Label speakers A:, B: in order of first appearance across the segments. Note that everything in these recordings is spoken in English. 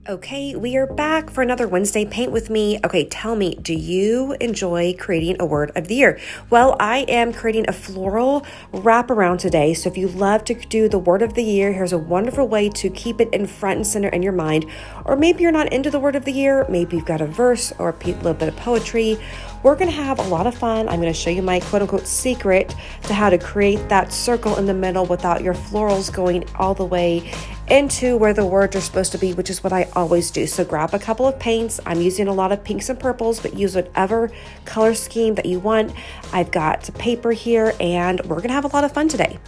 A: Okay, we are back for another Wednesday Paint with me. Okay, tell me, do you enjoy creating a word of the year? Well, I am creating a floral wraparound today. So if you love to do the word of the year, here's a wonderful way to keep it in front and center in your mind. Or maybe you're not into the word of the year. Maybe you've got a verse or a little bit of poetry. We're going to have a lot of fun. I'm going to show you my quote unquote secret to how to create that circle in the middle without your florals going all the way into where the words are supposed to be, which is what I always do. So grab a couple of paints. I'm using a lot of pinks and purples, but use whatever color scheme that you want. I've got paper here and we're going to have a lot of fun today.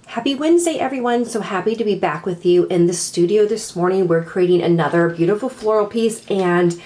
A: Happy Wednesday, everyone. So happy to be back with you in the studio this morning. We're creating another beautiful floral piece, and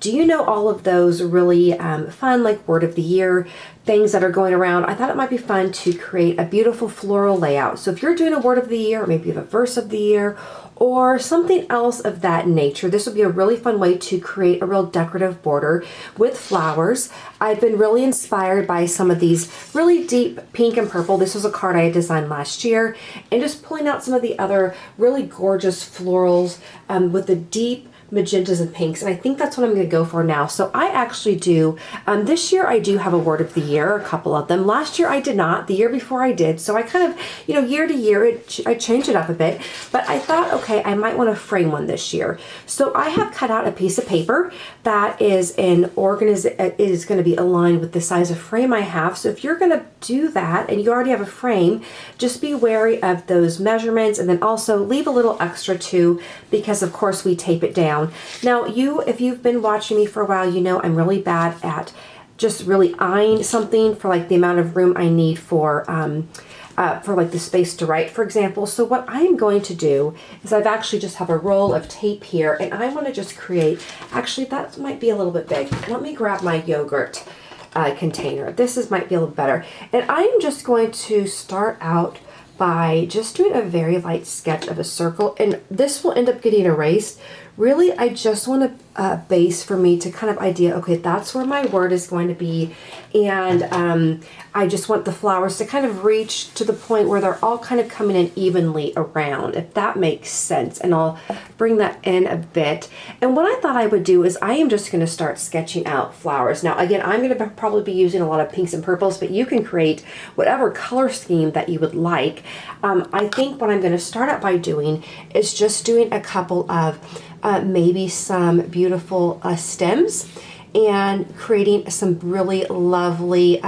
A: do you know all of those really fun, like word of the year things that are going around? I thought it might be fun to create a beautiful floral layout. So if you're doing a word of the year, or maybe you have a verse of the year, or something else of that nature, this would be a really fun way to create a real decorative border with flowers. I've been really inspired by some of these really deep pink and purple. This was a card I had designed last year, and just pulling out some of the other really gorgeous florals with the deep magentas and pinks, and I think that's what I'm going to go for now. So I actually do, this year I do have a word of the year, a couple of them. Last year I did not, the year before I did, so I kind of, year to year, I changed it up a bit, but I thought, okay, I might want to frame one this year. So I have cut out a piece of paper that is is going to be aligned with the size of frame I have. So if you're going to do that and you already have a frame, just be wary of those measurements, and then also leave a little extra too, because of course we tape it down. Now, if you've been watching me for a while, you know I'm really bad at just really eyeing something for like the amount of room I need for like the space to write, for example. So what I'm going to do is I've actually just have a roll of tape here, and I want to just create, actually that might be a little bit big. Let me grab my yogurt container. Might be a little better. And I'm just going to start out by just doing a very light sketch of a circle, and this will end up getting erased. Really, I just want a base for me to kind of idea, okay, that's where my word is going to be, and I just want the flowers to kind of reach to the point where they're all kind of coming in evenly around, if that makes sense, and I'll bring that in a bit. And what I thought I would do is I am just going to start sketching out flowers. Now, again, I'm going to probably be using a lot of pinks and purples, but you can create whatever color scheme that you would like. I think what I'm going to start out by doing is just doing a couple of maybe some beautiful stems, and creating some really lovely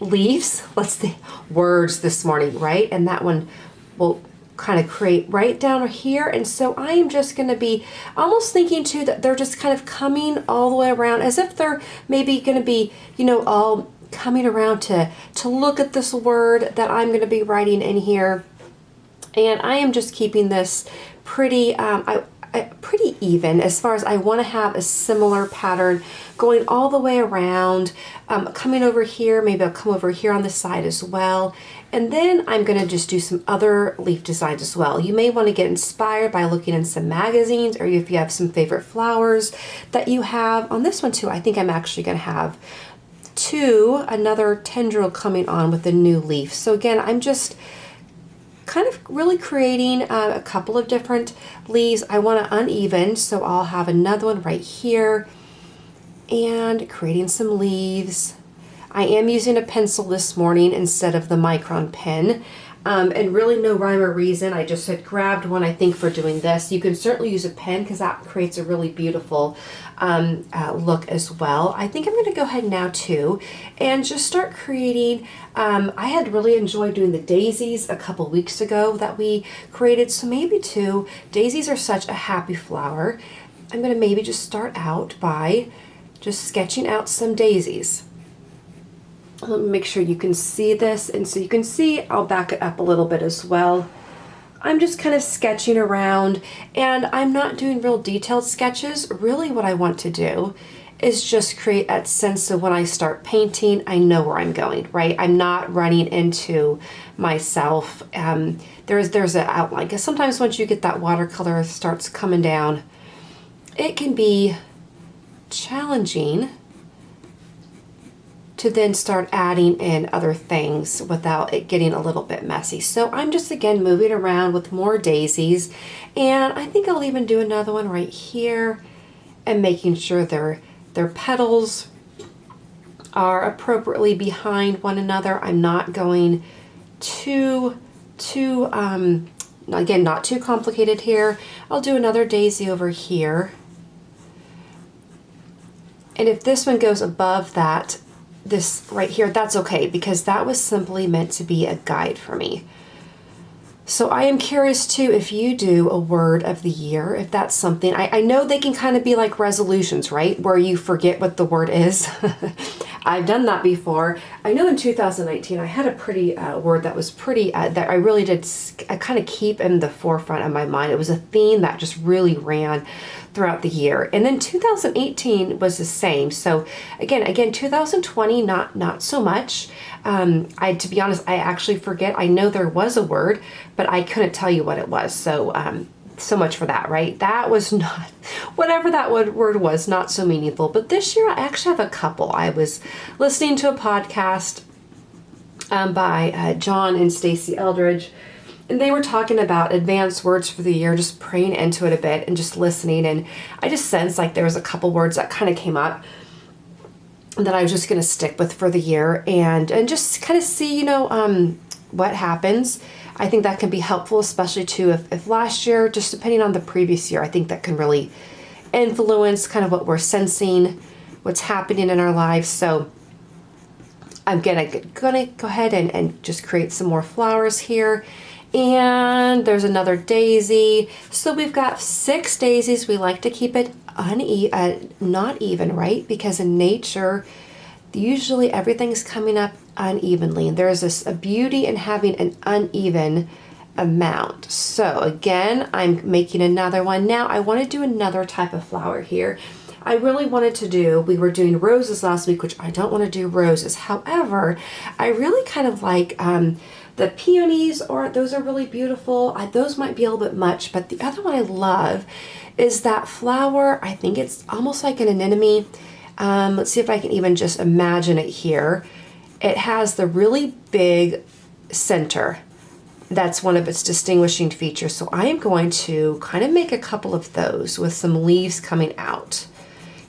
A: leaves. Let's see, words this morning, right? And that one will kind of create right down here. And so I am just going to be almost thinking too that they're just kind of coming all the way around, as if they're maybe going to be, all coming around to look at this word that I'm going to be writing in here. And I am just keeping this pretty pretty even, as far as I want to have a similar pattern going all the way around, coming over here. Maybe I'll come over here on the side as well. And then I'm going to just do some other leaf designs as well. You may want to get inspired by looking in some magazines, or if you have some favorite flowers that you have. On this one too, I think I'm actually going to have another tendril coming on with a new leaf. So again, I'm just kind of really creating a couple of different leaves. I want it uneven, so I'll have another one right here, and creating some leaves. I am using a pencil this morning instead of the Micron Pen, and really no rhyme or reason. I just had grabbed one, I think, for doing this. You can certainly use a pen because that creates a really beautiful look as well. I think I'm going to go ahead now too and just start creating. I had really enjoyed doing the daisies a couple weeks ago that we created, so maybe too. Daisies are such a happy flower. I'm going to maybe just start out by just sketching out some daisies. Let me make sure you can see this, and so you can see, I'll back it up a little bit as well. I'm just kind of sketching around, and I'm not doing real detailed sketches. Really what I want to do is just create that sense of when I start painting, I know where I'm going, right? I'm not running into myself. There's an outline, because sometimes once you get that watercolor starts coming down, it can be challenging to then start adding in other things without it getting a little bit messy. So I'm just again moving around with more daisies, and I think I'll even do another one right here and making sure their petals are appropriately behind one another. I'm not going too again, not too complicated here. I'll do another daisy over here. And if this one goes above that, this right here, that's okay, because that was simply meant to be a guide for me. So I am curious too if you do a word of the year, if that's something. I know they can kind of be like resolutions, right? Where you forget what the word is. I've done that before. I know in 2019 I had a pretty word that was pretty, that I really did kind of keep in the forefront of my mind. It was a theme that just really ran throughout the year. And then 2018 was the same. So again, 2020, not so much. To be honest, I actually forget. I know there was a word, but I couldn't tell you what it was. So, so much for that, right? That was not, whatever that word was, not so meaningful. But this year I actually have a couple. I was listening to a podcast by John and Stacey Eldridge, and they were talking about advanced words for the year, just praying into it a bit and just listening. And I just sensed like there was a couple words that kind of came up that I was just going to stick with for the year and just kind of see, what happens. I think that can be helpful, especially too if last year, just depending on the previous year, I think that can really influence kind of what we're sensing, what's happening in our lives. So I'm gonna go ahead and just create some more flowers here. And there's another daisy. So we've got 6 daisies. We like to keep it not even, right? Because in nature, usually everything's coming up unevenly. And there's a beauty in having an uneven amount. So again, I'm making another one. Now I want to do another type of flower here. I really wanted to do, we were doing roses last week, which I don't want to do roses. However, I really kind of like the peonies, or those are really beautiful. Those might be a little bit much, but the other one I love is that flower. I think it's almost like an anemone. Let's see if I can even just imagine it here. It has the really big center. That's one of its distinguishing features. So I am going to kind of make a couple of those with some leaves coming out.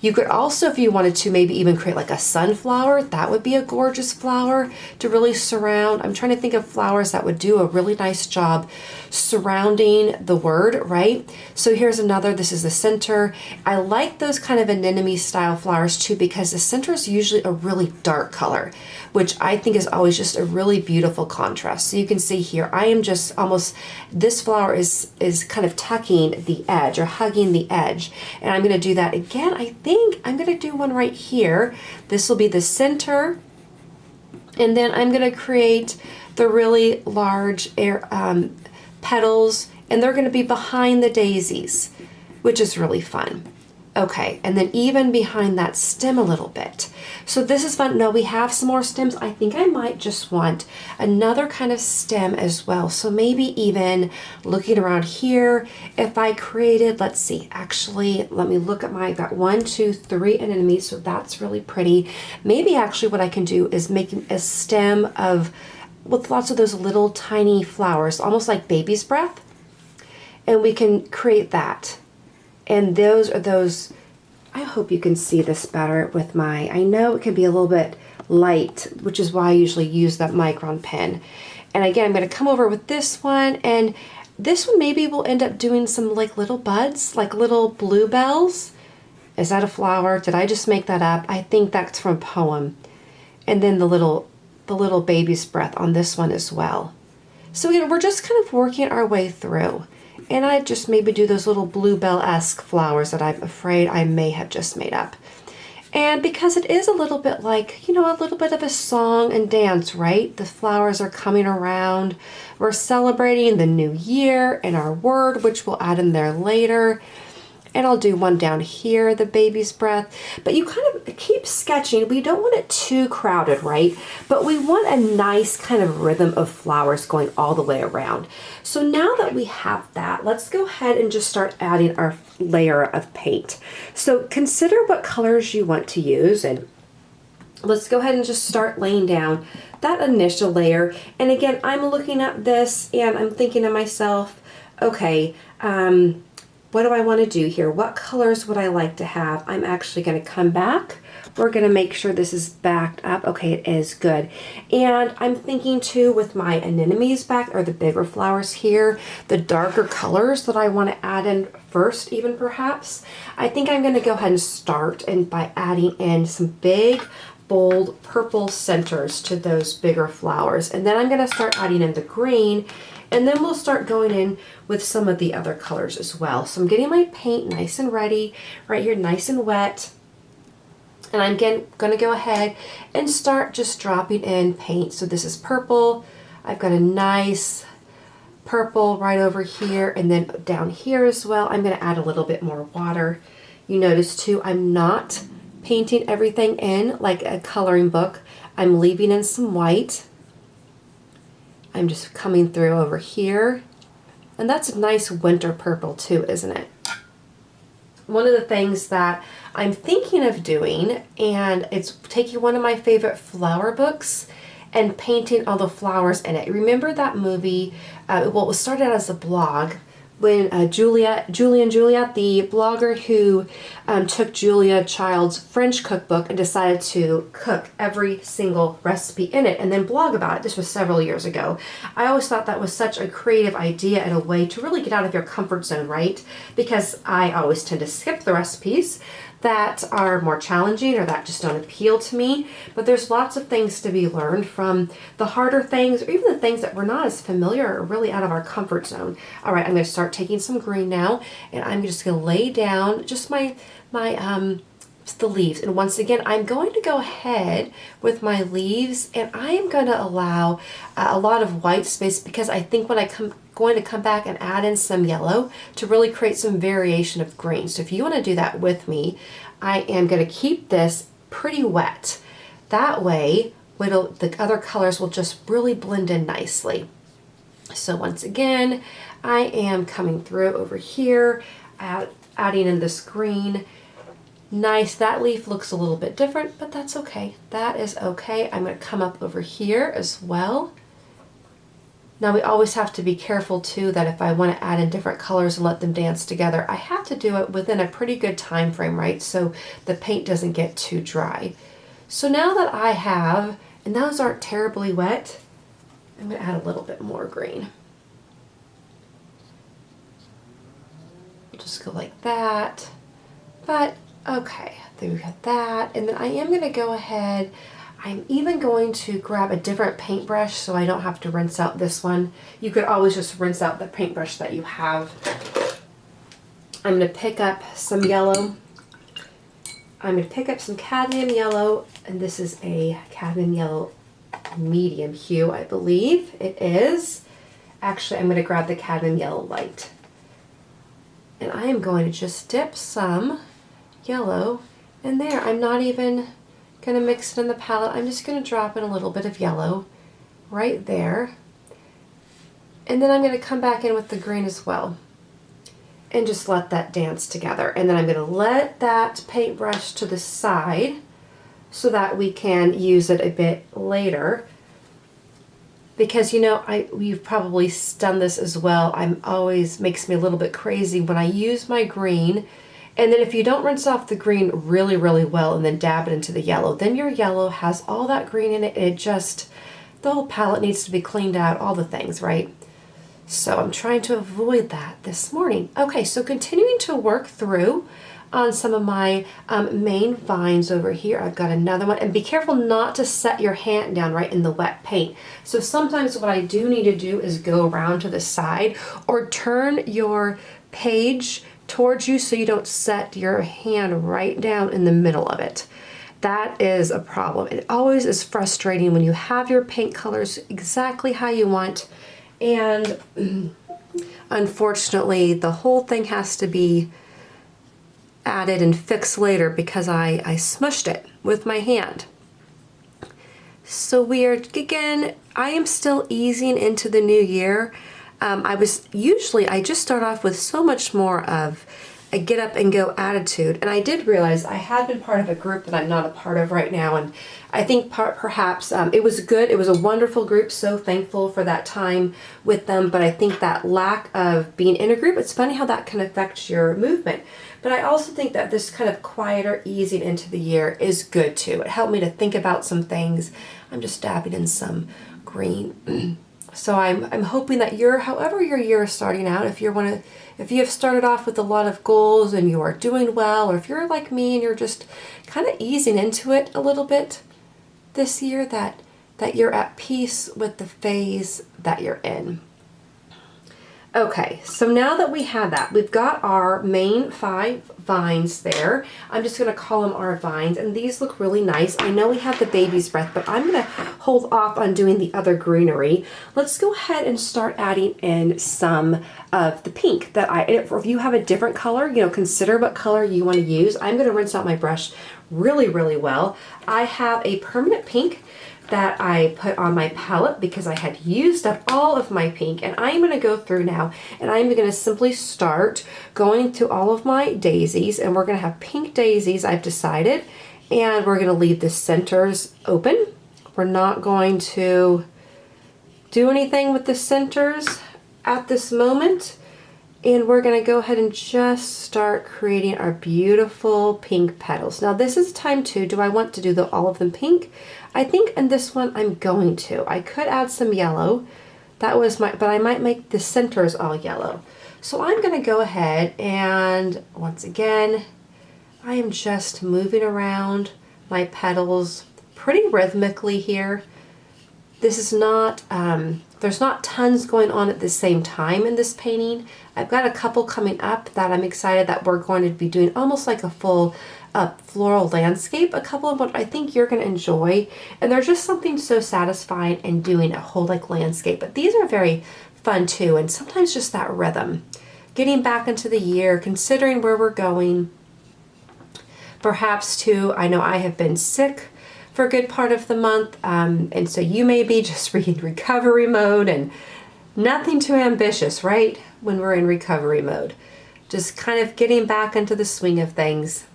A: You could also, if you wanted to, maybe even create like a sunflower. That would be a gorgeous flower to really surround. I'm trying to think of flowers that would do a really nice job surrounding the word, right? So here's another, this is the center. I like those kind of anemone style flowers too, because the center is usually a really dark color, which I think is always just a really beautiful contrast. So you can see here, I am just almost, this flower is kind of tucking the edge or hugging the edge. And I'm gonna do that again. I think I'm gonna do one right here. This will be the center. And then I'm gonna create the really large petals, and they're gonna be behind the daisies, which is really fun. Okay, and then even behind that stem a little bit. So this is fun. No, we have some more stems. I think I might just want another kind of stem as well. So maybe even looking around here, if I created, let's see, actually, let me look at I've got 1, 2, 3 anemones, so that's really pretty. Maybe actually what I can do is make a stem with lots of those little tiny flowers, almost like baby's breath. And we can create that. And those are those, I hope you can see this better with I know it can be a little bit light, which is why I usually use that Micron pen. And again, I'm going to come over with this one, and this one maybe we'll end up doing some like little buds, like little bluebells. Is that a flower? Did I just make that up? I think that's from a poem. And then the little baby's breath on this one as well. So again, we're just kind of working our way through. And I just maybe do those little bluebell-esque flowers that I'm afraid I may have just made up. And because it is a little bit like, a little bit of a song and dance, right? The flowers are coming around. We're celebrating the new year and our word, which we'll add in there later. And I'll do one down here, the baby's breath. But you kind of keep sketching. We don't want it too crowded, right? But we want a nice kind of rhythm of flowers going all the way around. So now that we have that, let's go ahead and just start adding our layer of paint. So consider what colors you want to use. And let's go ahead and just start laying down that initial layer. And again, I'm looking at this and I'm thinking to myself, okay, what do I want to do here? What colors would I like to have? I'm actually going to come back. We're going to make sure this is backed up. Okay, it is good. And I'm thinking too, with my anemones back, or the bigger flowers here, the darker colors that I want to add in first, even perhaps. I think I'm going to go ahead and start by adding in some big, bold purple centers to those bigger flowers. And then I'm going to start adding in the green, and then we'll start going in with some of the other colors as well. So I'm getting my paint nice and ready, right here, nice and wet. And I'm again going to go ahead and start just dropping in paint. So this is purple. I've got a nice purple right over here, and then down here as well. I'm going to add a little bit more water. You notice too, I'm not painting everything in like a coloring book. I'm leaving in some white. I'm just coming through over here. And that's a nice winter purple too, isn't it? One of the things that I'm thinking of doing, and it's taking one of my favorite flower books and painting all the flowers in it. Remember that movie, well, it started out as a blog, when Juliet, the blogger who took Julia Child's French cookbook and decided to cook every single recipe in it and then blog about it. This was several years ago. I always thought that was such a creative idea and a way to really get out of your comfort zone, right? Because I always tend to skip the recipes that are more challenging or that just don't appeal to me. But there's lots of things to be learned from the harder things, or even the things that we're not as familiar or really out of our comfort zone. All right, I'm going to start taking some green now, and I'm just going to lay down just the leaves. And once again, I'm going to go ahead with my leaves, and I am going to allow a lot of white space, because I think when going to come back and add in some yellow to really create some variation of green. So if you want to do that with me, I am going to keep this pretty wet. That way, the other colors will just really blend in nicely. So once again, I am coming through over here, adding in this green. Nice, that leaf looks a little bit different, but that's okay. That is okay. I'm going to come up over here as well. Now we always have to be careful too that if I want to add in different colors and let them dance together, I have to do it within a pretty good time frame, right? So the paint doesn't get too dry. So now that I have, and those aren't terribly wet, I'm going to add a little bit more green. Just go like that. But okay, there we got that. And then I am going to go ahead, I'm even going to grab a different paintbrush so I don't have to rinse out this one. You could always just rinse out the paintbrush that you have. I'm going to pick up some yellow. I'm going to pick up some cadmium yellow, and this is a cadmium yellow medium hue, I believe it is. Actually, I'm going to grab the cadmium yellow light. And I am going to just dip some yellow in there. I'm not even going to mix it in the palette. I'm just going to drop in a little bit of yellow right there. And then I'm going to come back in with the green as well and just let that dance together. And then I'm going to let that paintbrush to the side so that we can use it a bit later. Because, you know, we've probably done this as well. Makes me a little bit crazy when I use my green, and then if you don't rinse off the green really, really well and then dab it into the yellow, then your yellow has all that green in it, and the whole palette needs to be cleaned out, all the things, right? So I'm trying to avoid that this morning. Okay, so continuing to work through on some of my main vines over here. I've got another one, and be careful not to set your hand down right in the wet paint. So sometimes what I do need to do is go around to the side or turn your page towards you so you don't set your hand right down in the middle of it. That is a problem. It always is frustrating when you have your paint colors exactly how you want, and unfortunately the whole thing has to be added and fixed later because I smushed it with my hand. So again, I am still easing into the new year. I just start off with so much more of a get up and go attitude. And I did realize I had been part of a group that I'm not a part of right now. And I think perhaps it was good. It was a wonderful group. So thankful for that time with them. But I think that lack of being in a group, it's funny how that can affect your movement. But I also think that this kind of quieter easing into the year is good too. It helped me to think about some things. I'm just dabbing in some green. So I'm hoping that however your year is starting out, if you have started off with a lot of goals and you are doing well, or if you're like me and you're just kind of easing into it a little bit this year, that you're at peace with the phase that you're in. Okay, so now that we have that, we've got our main 5 vines there. I'm just going to call them our vines, and these look really nice. I know we have the baby's breath, but I'm going to hold off on doing the other greenery. Let's go ahead and start adding in some of the pink that if you have a different color, consider what color you want to use. I'm going to rinse out my brush really, really well. I have a permanent pink that I put on my palette because I had used up all of my pink, and I'm going to go through now and I'm going to simply start going to all of my daisies, and we're going to have pink daisies, I've decided, and we're going to leave the centers open. We're not going to do anything with the centers at this moment, and we're going to go ahead and just start creating our beautiful pink petals. Now this is time too, do I want to do all of them pink? I think in this one I'm going to. I could add some yellow. But I might make the centers all yellow. So I'm going to go ahead and once again, I am just moving around my petals pretty rhythmically here. This is not, there's not tons going on at the same time in this painting. I've got a couple coming up that I'm excited that we're going to be doing almost like a full floral landscape, a couple of what I think you're going to enjoy. And there's just something so satisfying in doing a whole landscape. But these are very fun too, and sometimes just that rhythm. Getting back into the year, considering where we're going. Perhaps too, I know I have been sick for a good part of the month, and so you may be just in recovery mode, and nothing too ambitious, right? When we're in recovery mode. Just kind of getting back into the swing of things.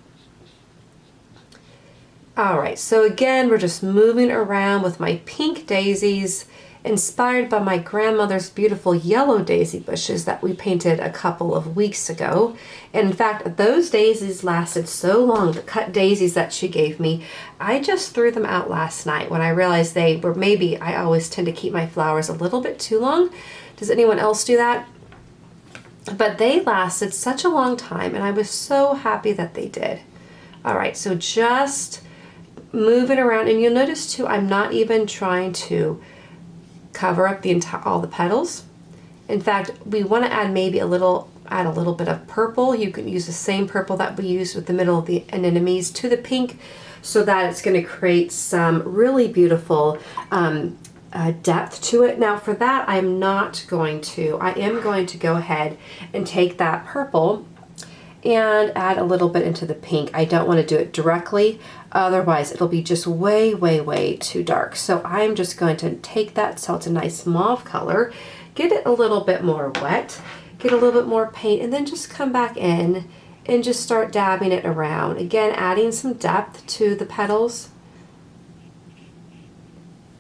A: All right, so again, we're just moving around with my pink daisies, inspired by my grandmother's beautiful yellow daisy bushes that we painted a couple of weeks ago. And in fact, those daisies lasted so long, the cut daisies that she gave me, I just threw them out last night when I realized they were, maybe I always tend to keep my flowers a little bit too long. Does anyone else do that? But they lasted such a long time, and I was so happy that they did. All right, so just moving around, and you'll notice too, I'm not even trying to cover up all the petals. In fact, we want to add maybe add a little bit of purple. You can use the same purple that we used with the middle of the anemones to the pink, so that it's going to create some really beautiful depth to it. Now for that, I am going to go ahead and take that purple and add a little bit into the pink. I don't want to do it directly, otherwise it'll be just way, way, way too dark. So I'm just going to take that so it's a nice mauve color, get it a little bit more wet, get a little bit more paint, and then just come back in and just start dabbing it around. Again, adding some depth to the petals.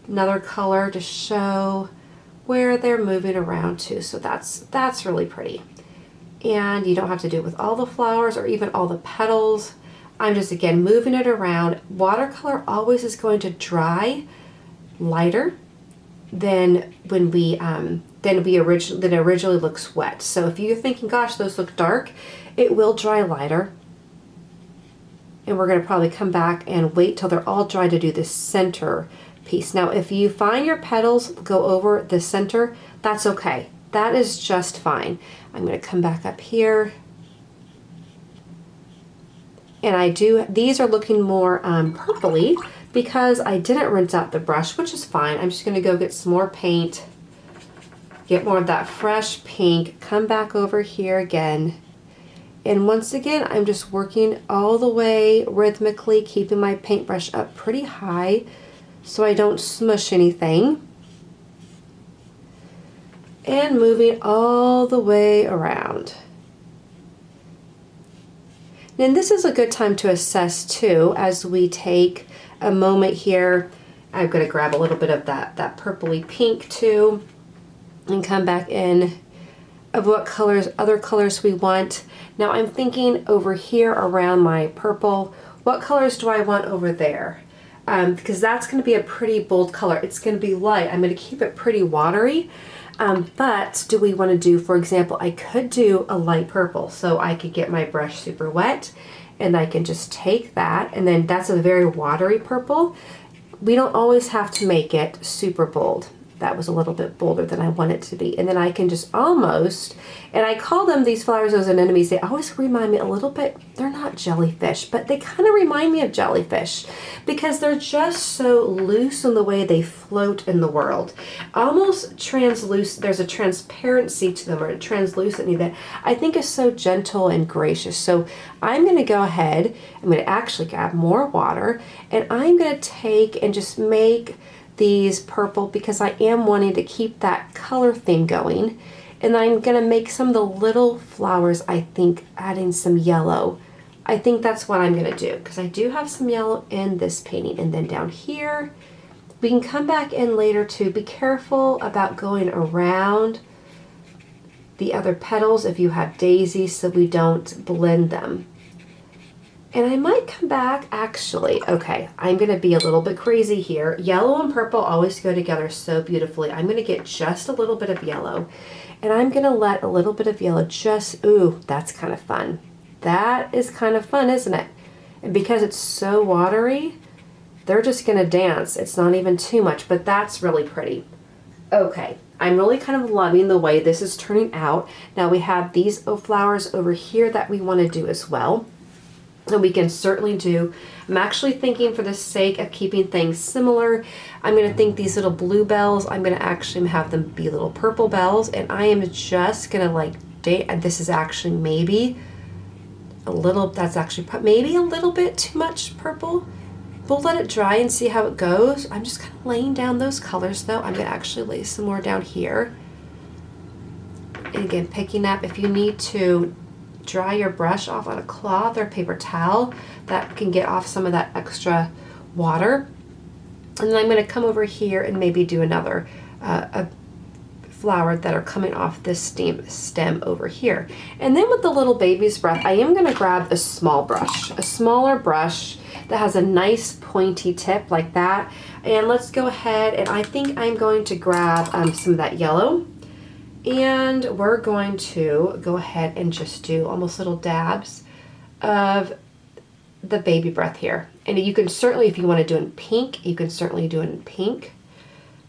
A: Another color to show where they're moving around to. So that's really pretty. And you don't have to do it with all the flowers or even all the petals. I'm just, again, moving it around. Watercolor always is going to dry lighter than when it originally looks wet. So if you're thinking, gosh, those look dark, it will dry lighter. And we're going to probably come back and wait till they're all dry to do the center piece. Now, if you find your petals go over the center, that's okay. That is just fine. I'm going to come back up here. And these are looking more purpley because I didn't rinse out the brush, which is fine. I'm just going to go get some more paint, get more of that fresh pink, come back over here again. And once again, I'm just working all the way rhythmically, keeping my paintbrush up pretty high so I don't smush anything. And moving all the way around. And this is a good time to assess too, as we take a moment here. I'm going to grab a little bit of that purpley pink too, and come back in of what colors, other colors we want. Now I'm thinking over here around my purple, what colors do I want over there? Because that's going to be a pretty bold color. It's going to be light. I'm going to keep it pretty watery. But do we want to do, for example, I could do a light purple. So I could get my brush super wet and I can just take that, and then that's a very watery purple. We don't always have to make it super bold. That was a little bit bolder than I want it to be. And then I can just almost, and I call them, these flowers as anemones, they always remind me a little bit, they're not jellyfish, but they kind of remind me of jellyfish because they're just so loose in the way they float in the world. Almost translucent, there's a transparency to them, or a translucency that I think is so gentle and gracious. So I'm gonna go ahead, I'm gonna actually grab more water, and I'm gonna take and just make these purple because I am wanting to keep that color thing going. And I'm gonna make some of the little flowers, I think, adding some yellow. I think that's what I'm gonna do because I do have some yellow in this painting. And then down here, we can come back in later to be careful about going around the other petals if you have daisies so we don't blend them. And I might come back, actually, okay, I'm gonna be a little bit crazy here. Yellow and purple always go together so beautifully. I'm gonna get just a little bit of yellow, and I'm gonna let a little bit of yellow just, ooh, that's kind of fun. That is kind of fun, isn't it? And because it's so watery, they're just gonna dance. It's not even too much, but that's really pretty. Okay, I'm really kind of loving the way this is turning out. Now we have these flowers over here that we wanna do as well. And we can certainly do, I'm actually thinking for the sake of keeping things similar, I'm going to think these little blue bells, I'm going to actually have them be little purple bells, and I am just going to like, and this is actually maybe a little, that's actually maybe a little bit too much purple. We'll let it dry and see how it goes. I'm just kind of laying down those colors though. I'm going to actually lay some more down here. And again, picking up, if you need to dry your brush off on a cloth or paper towel, that can get off some of that extra water. And then I'm going to come over here and maybe do another a flower that are coming off this stem over here. And then with the little baby's breath, I am going to grab a small brush, a smaller brush that has a nice pointy tip like that. And let's go ahead, and I think I'm going to grab some of that yellow. And we're going to go ahead and just do almost little dabs of the baby breath here. And you can certainly, if you want to do it in pink, you can certainly do it in pink.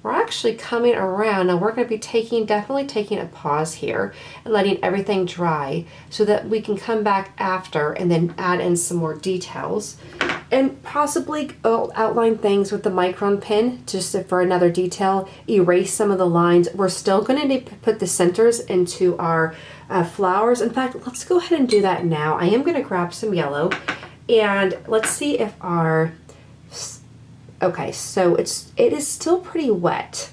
A: We're actually coming around. Now we're going to be definitely taking a pause here and letting everything dry so that we can come back after and then add in some more details. And possibly outline things with the Micron Pen just for another detail, erase some of the lines. We're still going to need to put the centers into our flowers. In fact, let's go ahead and do that now. I am going to grab some yellow, and let's see if our, okay, so it is still pretty wet.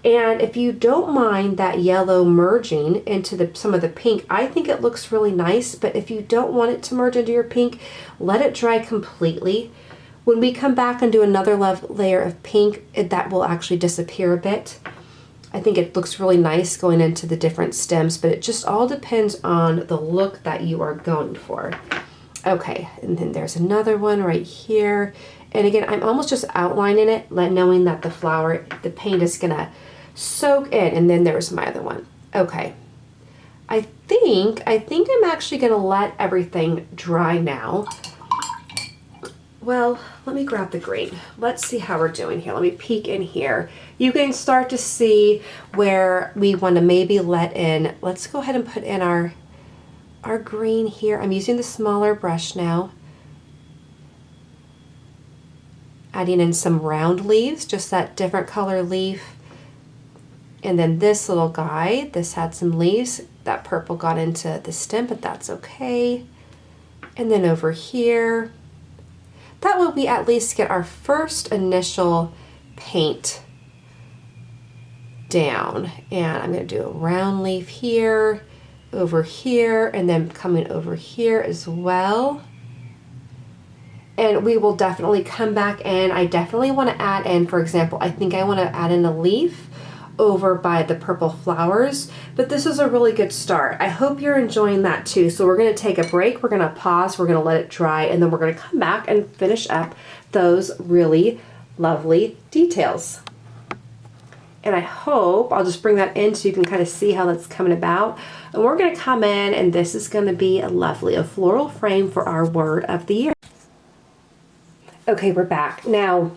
A: And if you don't mind that yellow merging into some of the pink, I think it looks really nice. But if you don't want it to merge into your pink, let it dry completely. When we come back and do another layer of pink, that will actually disappear a bit. I think it looks really nice going into the different stems, but it just all depends on the look that you are going for. Okay, and then there's another one right here. And again, I'm almost just outlining it, knowing that the paint is gonna soak in. And then there's my other one. Okay, I think I'm actually gonna let everything dry now. Well, let me grab the green. Let's see how we're doing here. Let me peek in here. You can start to see where we want to maybe let in. Let's go ahead and put in our green here. I'm using the smaller brush now. Adding in some round leaves, just that different color leaf. And then this little guy, this had some leaves. That purple got into the stem, but that's okay. And then over here, that way we at least get our first initial paint down. And I'm going to do a round leaf here. over here and then coming over here as well. And we will definitely come back in. I definitely want to add in, for example, I think I want to add in a leaf over by the purple flowers, but this is a really good start. I hope you're enjoying that too. So we're going to take a break, we're going to pause, we're going to let it dry, and then we're going to come back and finish up those really lovely details. And I hope, I'll just bring that in so you can kind of see how that's coming about. And we're going to come in, and this is going to be a floral frame for our word of the year. Okay, we're back. Now,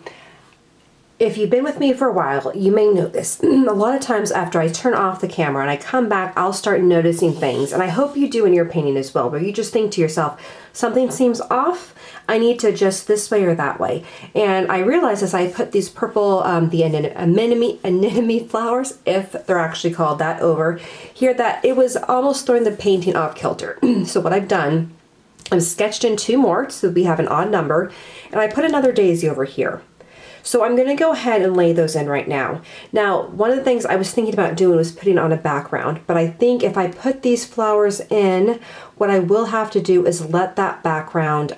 A: if you've been with me for a while, you may notice a lot of times after I turn off the camera and I come back, I'll start noticing things. And I hope you do in your painting as well, where you just think to yourself, something seems off, I need to adjust this way or that way. And I realized as I put these purple, the anemone flowers, if they're actually called that, over here, that it was almost throwing the painting off kilter. So what I've done, I've sketched in 2 more, so we have an odd number, and I put another daisy over here. So I'm going to go ahead and lay those in right now. Now, one of the things I was thinking about doing was putting on a background, but I think if I put these flowers in, what I will have to do is let that background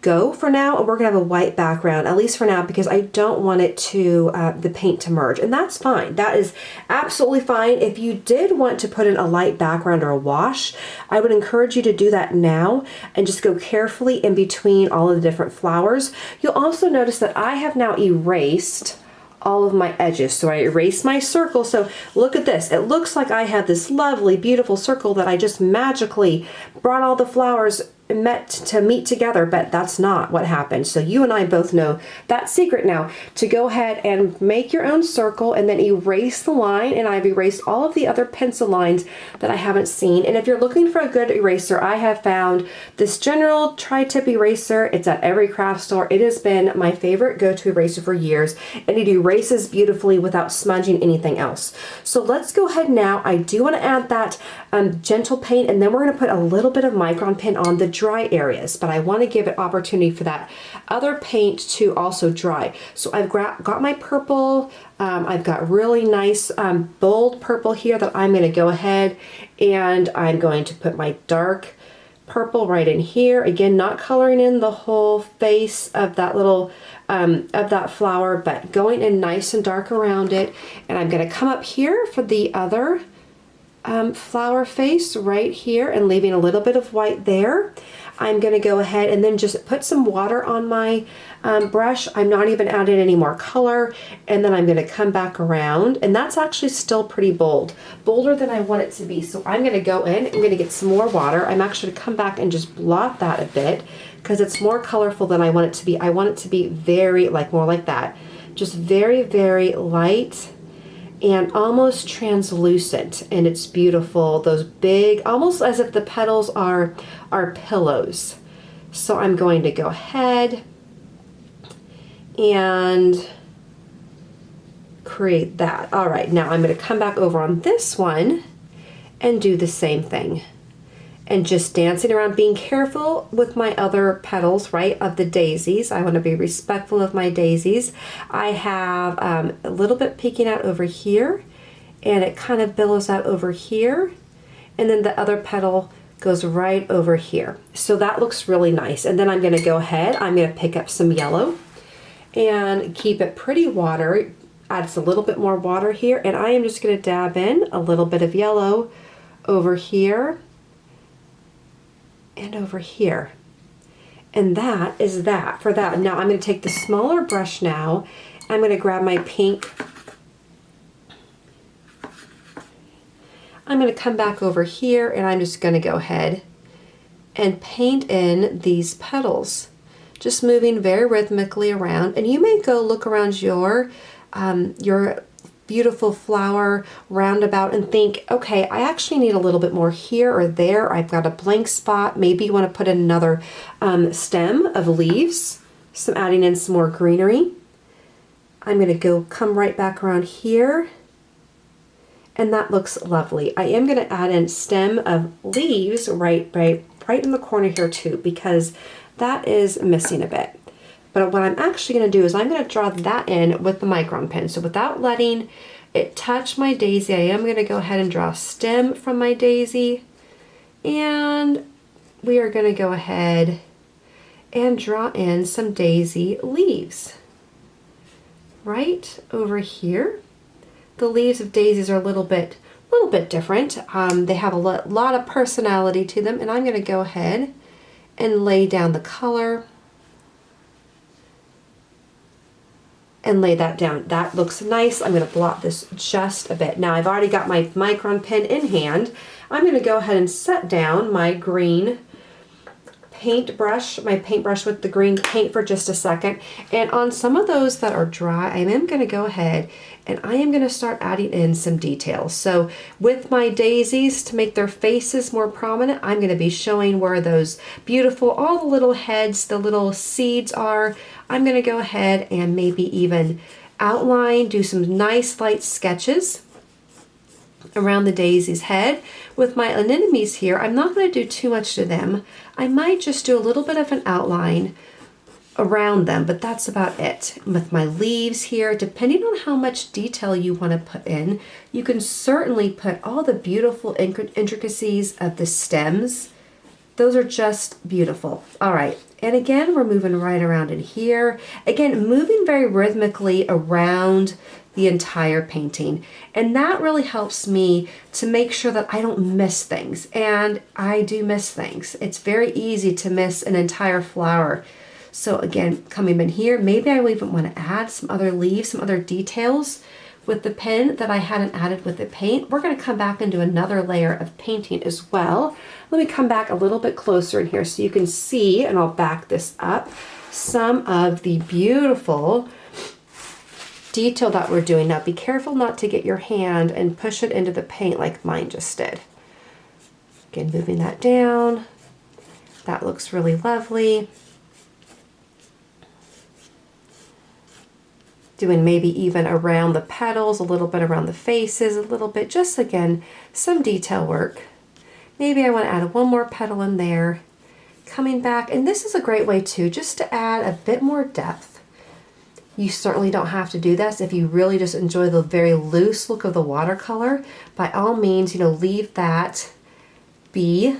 A: go for now, and we're going to have a white background, at least for now, because I don't want it to, the paint to merge, and that's fine. That is absolutely fine. If you did want to put in a light background or a wash, I would encourage you to do that now and just go carefully in between all of the different flowers. You'll also notice that I have now erased all of my edges. So I erased my circle. So look at this. It looks like I have this lovely, beautiful circle that I just magically brought all the flowers to meet together, but that's not what happened. So you and I both know that secret now, to go ahead and make your own circle and then erase the line. And I've erased all of the other pencil lines that I haven't seen. And if you're looking for a good eraser, I have found this general tri-tip eraser. It's at every craft store. It has been my favorite go-to eraser for years, and it erases beautifully without smudging anything else. So let's go ahead now. I do want to add that gentle paint, and then we're going to put a little bit of Micron Pen on the dry areas, but I want to give it opportunity for that other paint to also dry. So I've got my purple, I've got really nice bold purple here that I'm going to go ahead and I'm going to put my dark purple right in here. Again, not coloring in the whole face of that little of that flower, but going in nice and dark around it. And I'm going to come up here for the other flower face right here and leaving a little bit of white there. I'm going to go ahead and then just put some water on my brush. I'm not even adding any more color, and then I'm going to come back around, and that's actually still pretty bold, bolder than I want it to be. So I'm going to go in, I'm going to get some more water. I'm actually going to come back and just blot that a bit because it's more colorful than I want it to be. I want it to be very, more like that, just very, very light and almost translucent, and it's beautiful. Those big, almost as if the petals are pillows. So I'm going to go ahead and create that. All right, now I'm going to come back over on this one and do the same thing. And just dancing around, being careful with my other petals, right, of the daisies. I want to be respectful of my daisies. I have a little bit peeking out over here, and it kind of billows out over here, and then the other petal goes right over here. So that looks really nice. And then I'm going to go ahead, I'm going to pick up some yellow and keep it pretty watery. Adds a little bit more water here, and I am just going to dab in a little bit of yellow over here and over here. And that is that for that. Now I'm going to take the smaller brush now. I'm going to grab my pink. I'm going to come back over here, and I'm just going to go ahead and paint in these petals, just moving very rhythmically around. And you may go look around your beautiful flower roundabout and think, okay, I actually need a little bit more here or there. I've got a blank spot. Maybe you want to put in another stem of leaves, adding in some more greenery. I'm going to come right back around here, and that looks lovely. I am going to add in stem of leaves right in the corner here too, because that is missing a bit. But what I'm actually going to do is I'm going to draw that in with the Micron pen. So without letting it touch my daisy, I am going to go ahead and draw a stem from my daisy. And we are going to go ahead and draw in some daisy leaves right over here. The leaves of daisies are a little bit different. They have a lot of personality to them, and I'm going to go ahead and lay down the color and lay that down. That looks nice. I'm going to blot this just a bit. Now I've already got my Micron pen in hand. I'm going to go ahead and set down my green paintbrush, my paintbrush with the green paint for just a second. And on some of those that are dry, I am going to go ahead and I am going to start adding in some details. So with my daisies, to make their faces more prominent, I'm going to be showing where those beautiful, all the little heads, the little seeds are. I'm going to go ahead and maybe even outline, do some nice light sketches around the daisy's head. With my anemones here, I'm not going to do too much to them. I might just do a little bit of an outline around them, but that's about it. With my leaves here, depending on how much detail you want to put in, you can certainly put all the beautiful intricacies of the stems. Those are just beautiful. All right, and again, we're moving right around in here. Again, moving very rhythmically around the entire painting. And that really helps me to make sure that I don't miss things. And I do miss things. It's very easy to miss an entire flower. So again, coming in here, maybe I will even want to add some other leaves, some other details with the pen that I hadn't added with the paint. We're going to come back and do another layer of painting as well. Let me come back a little bit closer in here so you can see, and I'll back this up, some of the beautiful detail that we're doing. Now be careful not to get your hand and push it into the paint like mine just did. Again, moving that down. That looks really lovely. Doing maybe even around the petals, a little bit around the faces, a little bit, just again, some detail work. Maybe I want to add one more petal in there. Coming back, and this is a great way too, just to add a bit more depth. You certainly don't have to do this. If you really just enjoy the very loose look of the watercolor, by all means, leave that be.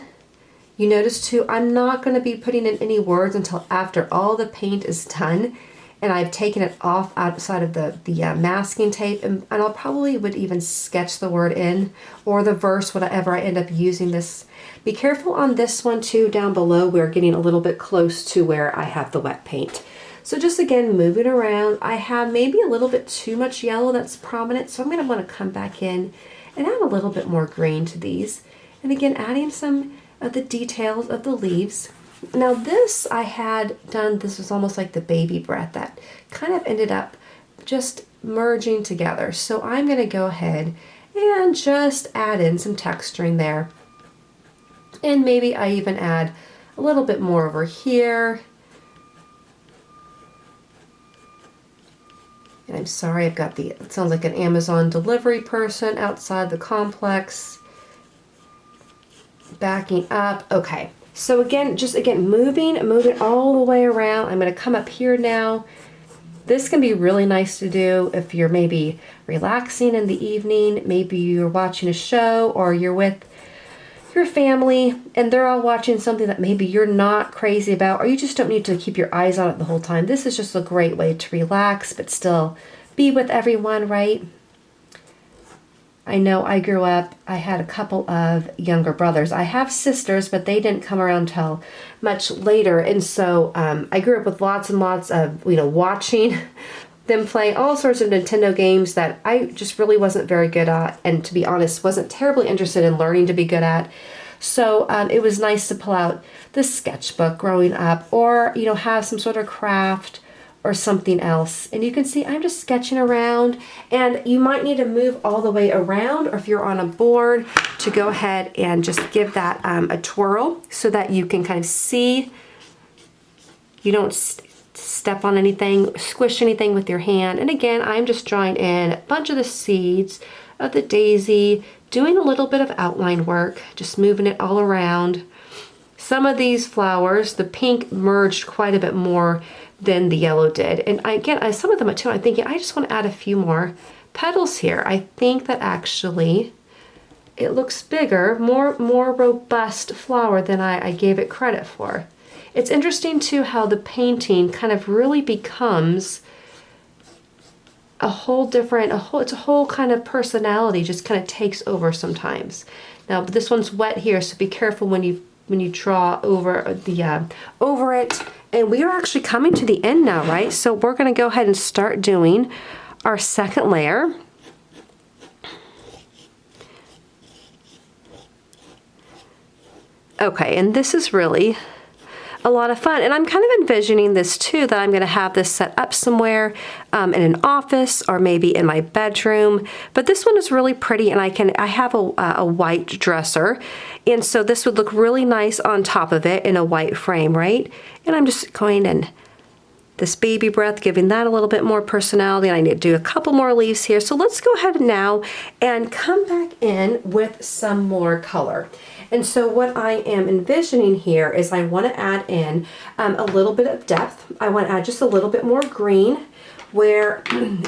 A: You notice too, I'm not going to be putting in any words until after all the paint is done and I've taken it off outside of the masking tape, and I'll probably would even sketch the word in or the verse, whatever I end up using this. Be careful on this one too, down below. We're getting a little bit close to where I have the wet paint. So just again, moving around, I have maybe a little bit too much yellow that's prominent, so I'm going to want to come back in and add a little bit more green to these. And again, adding some of the details of the leaves. Now this I had done, this was almost like the baby breath that kind of ended up just merging together. So I'm going to go ahead and just add in some texturing there. And maybe I even add a little bit more over here. And I'm sorry, I've got it sounds like an Amazon delivery person outside the complex. Backing up. Okay. So again, just again, moving all the way around. I'm going to come up here now. This can be really nice to do if you're maybe relaxing in the evening, maybe you're watching a show or you're with your family and they're all watching something that maybe you're not crazy about, or you just don't need to keep your eyes on it the whole time. This is just a great way to relax but still be with everyone, right? I know I grew up, I had a couple of younger brothers. I have sisters, but they didn't come around till much later. And so I grew up with lots and lots of, watching them play all sorts of Nintendo games that I just really wasn't very good at. And to be honest, wasn't terribly interested in learning to be good at. So it was nice to pull out the sketchbook growing up, or, have some sort of craft or something else. And you can see I'm just sketching around, and you might need to move all the way around, or if you're on a board, to go ahead and just give that a twirl so that you can kind of see. You don't step on anything, squish anything with your hand. And again, I'm just drawing in a bunch of the seeds of the daisy, doing a little bit of outline work, just moving it all around. Some of these flowers, the pink merged quite a bit more than the yellow did. And again, some of them too, I'm thinking I just want to add a few more petals here. I think that actually it looks bigger, more robust flower than I gave it credit for. It's interesting too how the painting kind of really becomes a whole different, it's a whole kind of personality just kind of takes over sometimes. Now this one's wet here, so be careful when you draw over the over it. And we are actually coming to the end now, right? So we're going to go ahead and start doing our second layer. Okay, and this is really a lot of fun. And I'm kind of envisioning this too, that I'm going to have this set up somewhere in an office or maybe in my bedroom. But this one is really pretty, and I have a white dresser. And so this would look really nice on top of it in a white frame, right? And I'm just going in this baby breath, giving that a little bit more personality. And I need to do a couple more leaves here. So let's go ahead now and come back in with some more color. And so what I am envisioning here is I want to add in a little bit of depth. I want to add just a little bit more green where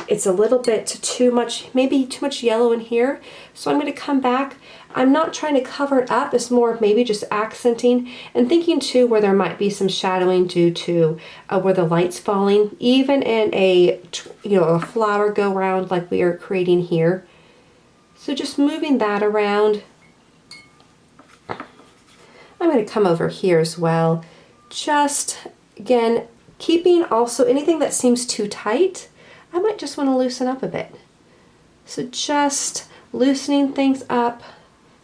A: it's a little bit too much, maybe too much yellow in here. So I'm going to come back. I'm not trying to cover it up. It's more of maybe just accenting and thinking too where there might be some shadowing due to where the light's falling, even in a flower go round like we are creating here. So just moving that around. I'm going to come over here as well. Just, again, keeping also anything that seems too tight, I might just want to loosen up a bit. So just loosening things up,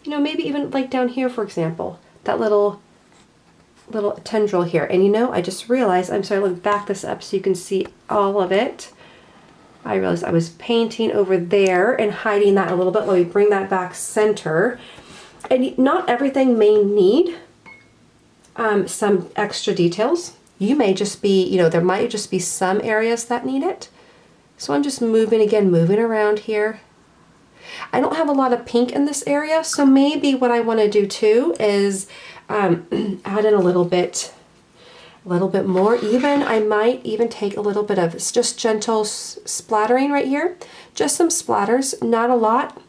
A: maybe even like down here, for example, that little tendril here. And I just realized, I'm sorry, let me back this up so you can see all of it. I realized I was painting over there and hiding that a little bit. Let me bring that back center. And not everything may need some extra details. You may just be, there might just be some areas that need it. So I'm just moving around here. I don't have a lot of pink in this area, so maybe what I want to do too is add in a little bit more. Even I might even take a little bit of just gentle splattering right here, just some splatters, not a lot,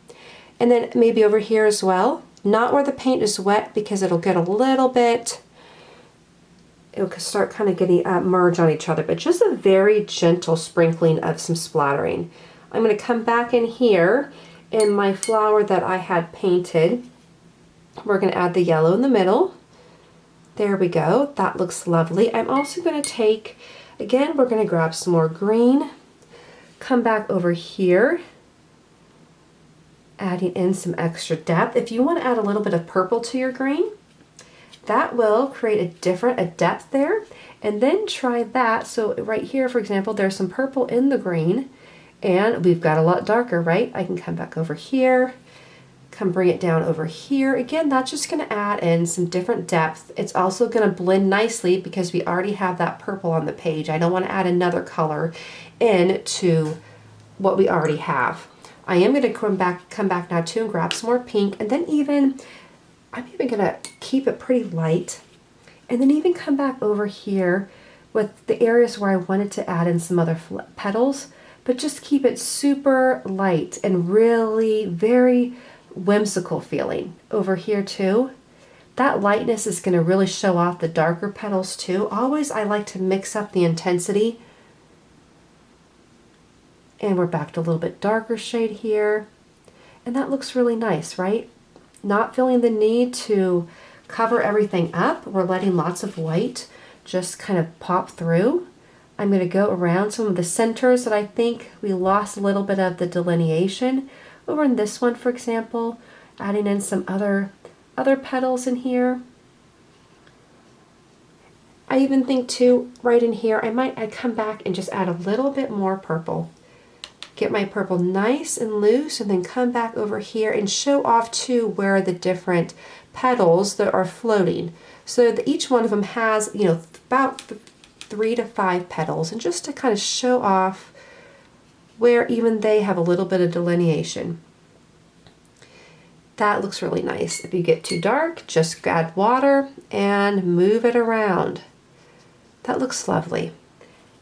A: and then maybe over here as well. Not where the paint is wet because it'll get a little bit, it'll start kind of getting merge on each other, but just a very gentle sprinkling of some splattering. I'm going to come back in here in my flower that I had painted. We're going to add the yellow in the middle. There we go. That looks lovely. I'm also going to take, again, we're going to grab some more green, come back over here, adding in some extra depth. If you want to add a little bit of purple to your green, that will create a depth there. And then try that. So right here, for example, there's some purple in the green, and we've got a lot darker, right? I can come back over here, come bring it down over here. Again, that's just going to add in some different depth. It's also going to blend nicely because we already have that purple on the page. I don't want to add another color into what we already have. I am going to come back now too and grab some more pink, and then I'm even going to keep it pretty light, and then even come back over here with the areas where I wanted to add in some other petals, but just keep it super light and really very whimsical feeling over here too. That lightness is going to really show off the darker petals too. Always I like to mix up the intensity. And we're back to a little bit darker shade here. And that looks really nice, right? Not feeling the need to cover everything up. We're letting lots of white just kind of pop through. I'm going to go around some of the centers that I think we lost a little bit of the delineation. Over in this one, for example, adding in some other petals in here. I even think too, right in here, I'd come back and just add a little bit more purple. Get my purple nice and loose, and then come back over here and show off too where the different petals that are floating. So that each one of them has, about 3 to 5 petals, and just to kind of show off where even they have a little bit of delineation. That looks really nice. If you get too dark, just add water and move it around. That looks lovely.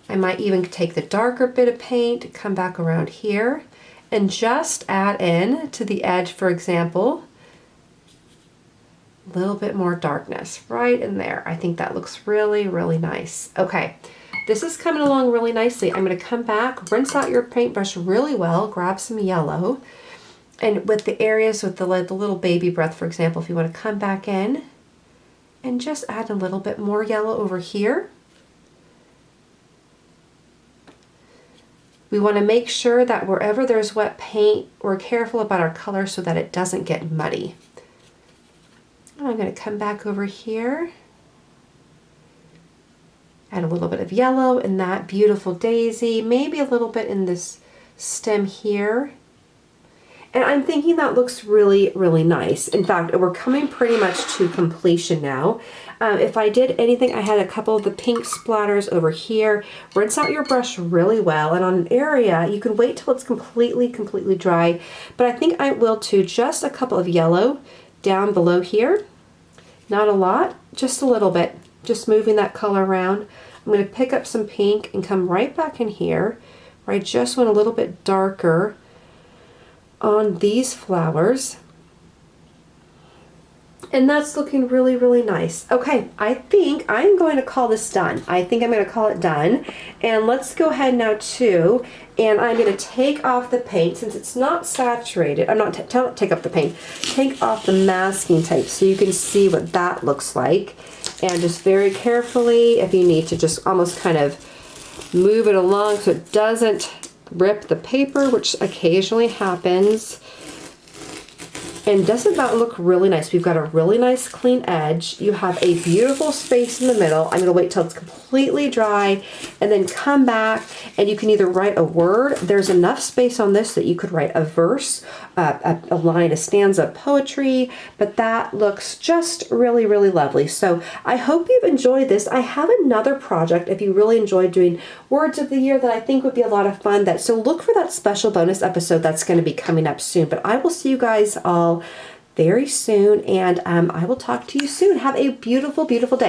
A: I might even take the darker bit of paint, come back around here, and just add in to the edge, for example, A little bit more darkness right in there. I think that looks really, really nice. Okay, this is coming along really nicely. I'm going to come back, rinse out your paintbrush really well, grab some yellow, and with the areas with the little baby breath, for example, if you want to come back in and just add a little bit more yellow over here. We want to make sure that wherever there's wet paint, we're careful about our color so that it doesn't get muddy. I'm going to come back over here, add a little bit of yellow in that beautiful daisy, maybe a little bit in this stem here. And I'm thinking that looks really, really nice. In fact, we're coming pretty much to completion now. If I did anything, I had a couple of the pink splatters over here. Rinse out your brush really well. And on an area, you can wait till it's completely dry. But I think I will too, just a couple of yellow down below here. Not a lot, just a little bit. Just moving that color around. I'm going to pick up some pink and come right back in here where I just went a little bit darker on these flowers. And that's looking really, really nice. Okay, I think I'm going to call this done. I think I'm going to call it done. And let's go ahead now too, and I'm going to take off the paint since it's not saturated. I'm not take off the paint. Take off the masking tape so you can see what that looks like. And just very carefully, if you need to, just almost kind of move it along so it doesn't rip the paper, which occasionally happens. And doesn't that look really nice? We've got a really nice clean edge. You have a beautiful space in the middle. I'm going to wait till it's completely dry and then come back, and you can either write a word. There's enough space on this that you could write a verse, a line, a stanza of poetry, but that looks just really, really lovely. So I hope you've enjoyed this. I have another project if you really enjoyed doing words of the year that I think would be a lot of fun. So look for that special bonus episode that's going to be coming up soon. But I will see you guys all very soon, and I will talk to you soon. Have a beautiful, beautiful day.